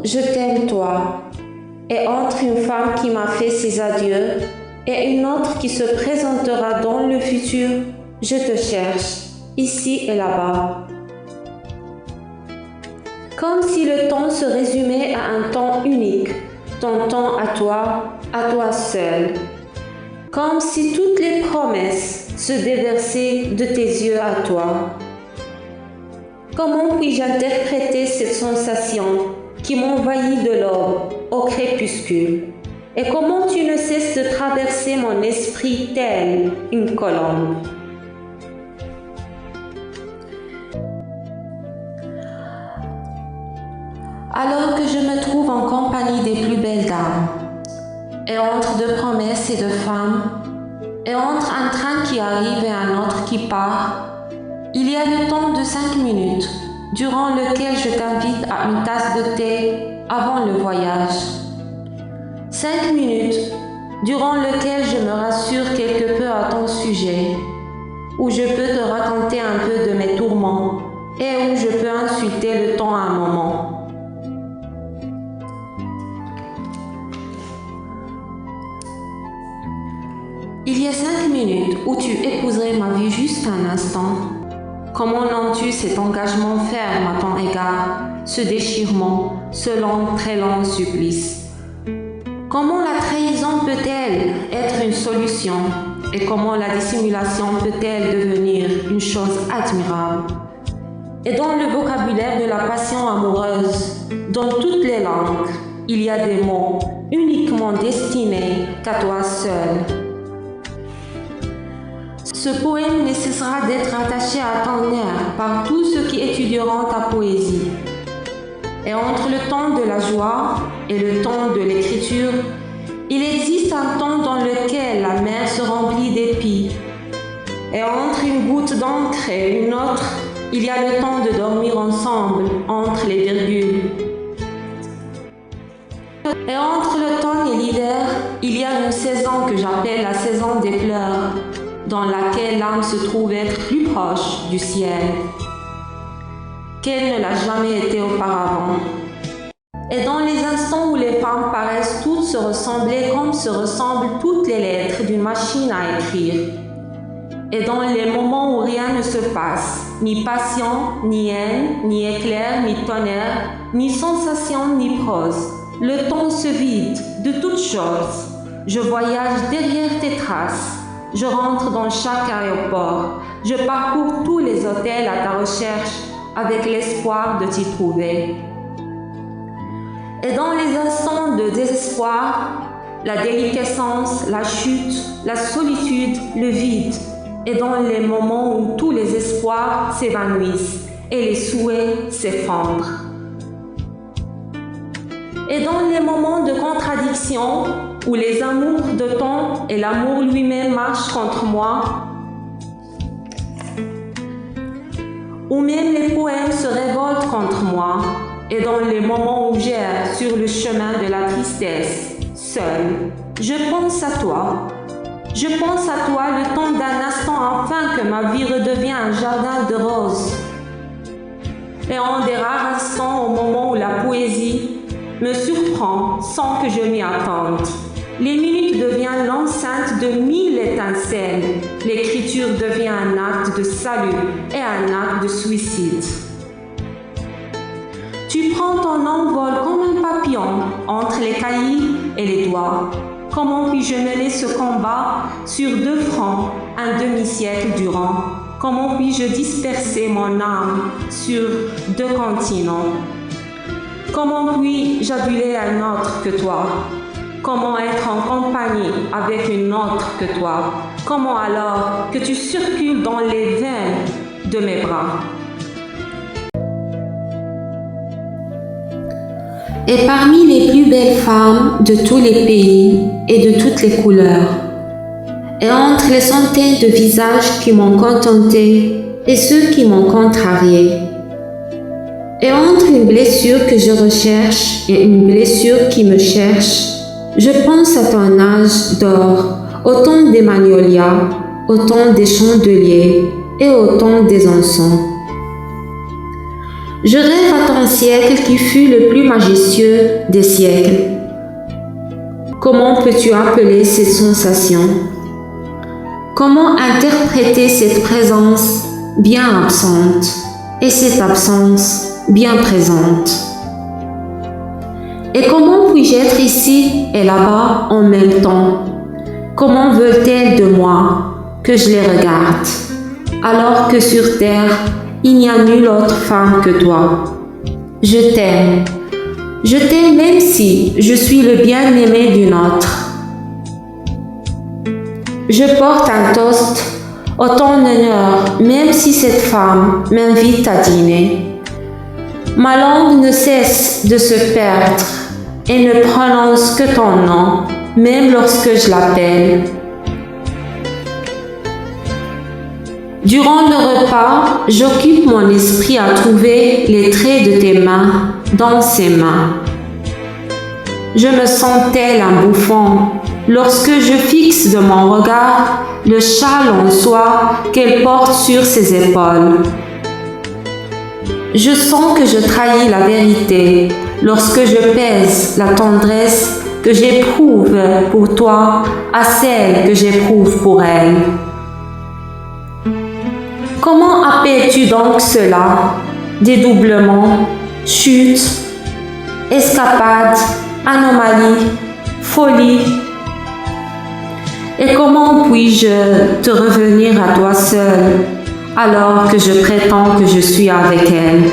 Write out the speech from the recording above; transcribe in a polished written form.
je t'aime toi. Et entre une femme qui m'a fait ses adieux et une autre qui se présentera dans le futur, je te cherche, ici et là-bas. Comme si le temps se résumait à un temps unique, ton temps à toi seul. Comme si toutes les promesses se déversaient de tes yeux à toi. Comment puis-je interpréter cette sensation qui m'envahit de l'aube au crépuscule? Et comment tu ne cesses de traverser mon esprit tel une colombe? Alors que je me trouve en compagnie des plus belles dames, et entre deux promesses et deux femmes, et entre un train qui arrive et un autre qui part, il y a le temps de 5 minutes, durant lequel je t'invite à une tasse de thé avant le voyage. 5 minutes, durant lequel je me rassure quelque peu à ton sujet, où je peux te raconter un peu de mes tourments et où je peux insulter le temps à un moment. Il y a 5 minutes où tu épouserais ma vie juste un instant. Comment nommes-tu cet engagement ferme à ton égard, ce déchirement, ce long, très long supplice? Comment la trahison peut-elle être une solution et comment la dissimulation peut-elle devenir une chose admirable? Et dans le vocabulaire de la passion amoureuse, dans toutes les langues, il y a des mots uniquement destinés qu'à toi seul. Ce poème ne cessera d'être attaché à ton air par tous ceux qui étudieront ta poésie. Et entre le temps de la joie et le temps de l'écriture, il existe un temps dans lequel la mer se remplit d'épis. Et entre une goutte d'encre et une autre, il y a le temps de dormir ensemble entre les virgules. Et entre l'automne et l'hiver, il y a une saison que j'appelle la saison des pleurs, dans laquelle l'âme se trouve être plus proche du ciel qu'elle ne l'a jamais été auparavant. Et dans les instants où les femmes paraissent toutes se ressembler comme se ressemblent toutes les lettres d'une machine à écrire. Et dans les moments où rien ne se passe, ni passion, ni haine, ni éclair, ni tonnerre, ni sensation, ni prose, le temps se vide de toutes choses. Je voyage derrière tes traces. Je rentre dans chaque aéroport, je parcours tous les hôtels à ta recherche avec l'espoir de t'y trouver. Et dans les instants de désespoir, la déliquescence, la chute, la solitude, le vide, et dans les moments où tous les espoirs s'évanouissent et les souhaits s'effondrent. Et dans les moments de contradiction, où les amours de temps et l'amour lui-même marchent contre moi, où même les poèmes se révoltent contre moi, et dans les moments où j'erre sur le chemin de la tristesse, seul, je pense à toi. Je pense à toi le temps d'un instant afin que ma vie redevienne un jardin de roses. Et en des rares instants au moment où la poésie me surprend sans que je m'y attende. Les minutes deviennent l'enceinte de 1000 étincelles. L'écriture devient un acte de salut et un acte de suicide. Tu prends ton envol comme un papillon entre les caillis et les doigts. Comment puis-je mener ce combat sur 2 fronts un demi-siècle durant? Comment puis-je disperser mon âme sur 2 continents? Comment puis-je aduler un autre que toi? Comment être en compagnie avec une autre que toi? Comment alors que tu circules dans les veines de mes bras? Et parmi les plus belles femmes de tous les pays et de toutes les couleurs, et entre les centaines de visages qui m'ont contenté et ceux qui m'ont contrarié, et entre une blessure que je recherche et une blessure qui me cherche, je pense à ton âge d'or, au temps des magnolias, au temps des chandeliers et au temps des encens. Je rêve à ton siècle qui fut le plus majestueux des siècles. Comment peux-tu appeler cette sensation? Comment interpréter cette présence bien absente et cette absence bien présente? Et comment puis-je être ici et là-bas en même temps? Comment veulent-elles de moi que je les regarde, alors que sur terre, il n'y a nulle autre femme que toi? Je t'aime. Je t'aime même si je suis le bien-aimé d'une autre. Je porte un toast à ton honneur, même si cette femme m'invite à dîner. Ma langue ne cesse de se perdre et ne prononce que ton nom, même lorsque je l'appelle. Durant le repas, j'occupe mon esprit à trouver les traits de tes mains dans ses mains. Je me sens tel un bouffon lorsque je fixe de mon regard le châle en soie qu'elle porte sur ses épaules. Je sens que je trahis la vérité lorsque je pèse la tendresse que j'éprouve pour toi à celle que j'éprouve pour elle. Comment appelles-tu donc cela? Dédoublement, chute, escapade, anomalie, folie? Et comment puis-je te revenir à toi seul alors que je prétends que je suis avec elle?